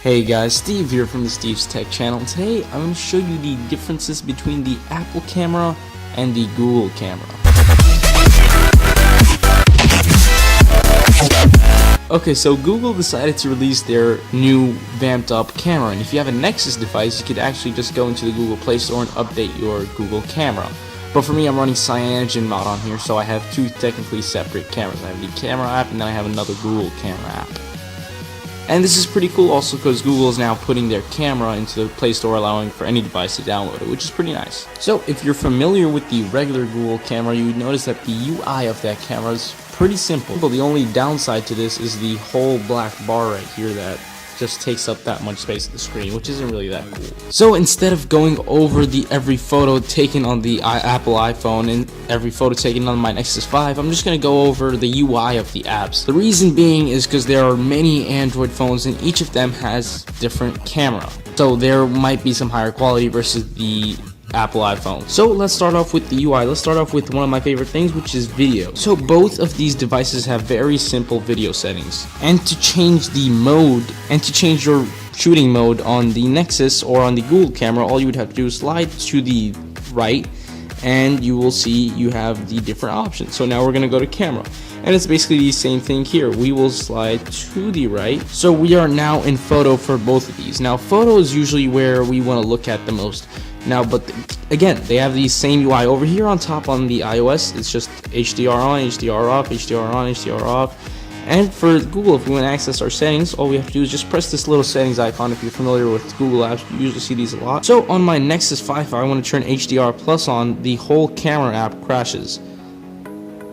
Hey guys, Steve here from the Steve's Tech channel. And today I'm going to show you the differences between the Apple camera and the Google camera. Okay, so Google decided to release their new vamped up camera, and if you have a Nexus device you could actually just go into the Google Play Store and update your Google camera. But for me, I'm running Cyanogen mod on here, so I have two technically separate cameras. I have the camera app and then I have another Google camera app. And this is pretty cool also because Google is now putting their camera into the Play Store, allowing for any device to download it, which is pretty nice. So if you're familiar with the regular Google camera, you would notice that the UI of that camera is pretty simple. But the only downside to this is the whole black bar right here that just takes up that much space on the screen, which isn't really that cool. So instead of going over the every photo taken on the Apple iPhone and every photo taken on my Nexus 5, I'm just going to go over the UI of the apps. The reason being is because there are many Android phones and each of them has different camera. So there might be some higher quality versus the Apple iPhone. So let's start off with the UI. Let's start off with one of my favorite things, which is video. So both of these devices have very simple video settings. And to change the mode, and to change your shooting mode on the Nexus or on the Google camera, all you would have to do is slide to the right and you will see you have the different options. So now we're going to go to camera. And it's basically the same thing here. We will slide to the right. So we are now in photo for both of these. Now photo is usually where we want to look at the most. Now, but again, they have the same UI over here on top on the iOS. It's just HDR on, HDR off, HDR on, HDR off. And for Google, if we want to access our settings, all we have to do is just press this little settings icon. If you're familiar with Google apps, you usually see these a lot. So on my Nexus 5, if I want to turn HDR Plus on, the whole camera app crashes.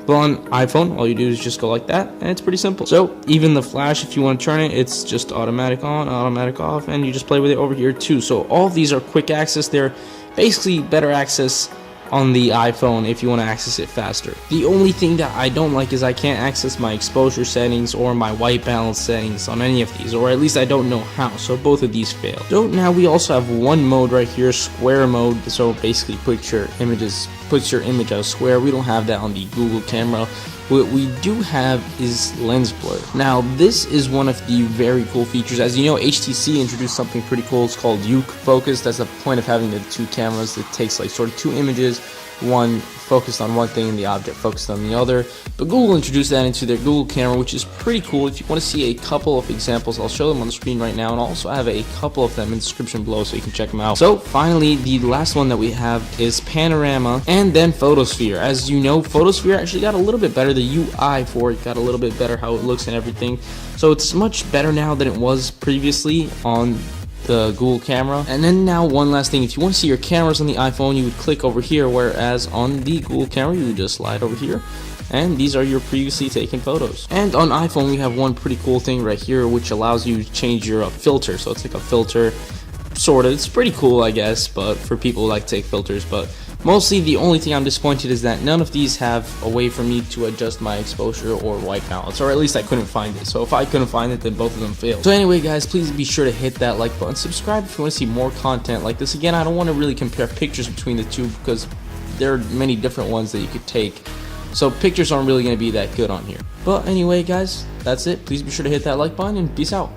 But on iPhone, all you do is just go like that, and it's pretty simple. So even the flash, if you want to turn it, it's just automatic on, automatic off, and you just play with it over here too. So all of these are quick access. They're basically better access on the iPhone if you want to access it faster. The only thing that I don't like is I can't access my exposure settings or my white balance settings on any of these, or at least I don't know how, so both of these fail. So now we also have one mode right here, square mode, so basically puts your image as square. We don't have that on the Google camera. What we do have is lens blur. Now this is one of the very cool features. As you know, HTC introduced something pretty cool. It's called Uke Focus. That's the point of having the two cameras. It takes like sort of two images, one focused on one thing and the object focused on the other. But Google introduced that into their Google camera, which is pretty cool. If you want to see a couple of examples, I'll show them on the screen right now, and also I have a couple of them in the description below so you can check them out. So finally, the last one that we have is Panorama and then Photosphere. As you know, Photosphere actually got a little bit better. The UI for it got a little bit better, how it looks and everything. So it's much better now than it was previously on the Google camera. And then now one last thing, if you want to see your cameras on the iPhone, you would click over here, whereas on the Google camera you would just slide over here and these are your previously taken photos. And on iPhone we have one pretty cool thing right here which allows you to change your filter. So it's like a filter, sort of. It's pretty cool, I guess, but for people who like to take filters. But mostly the only thing I'm disappointed is that none of these have a way for me to adjust my exposure or white balance, or at least I couldn't find it. So if I couldn't find it, then both of them failed. So anyway guys, please be sure to hit that like button, subscribe if you want to see more content like this. Again, I don't want to really compare pictures between the two because there are many different ones that you could take, so pictures aren't really going to be that good on here. But anyway guys, that's it. Please be sure to hit that like button and peace out.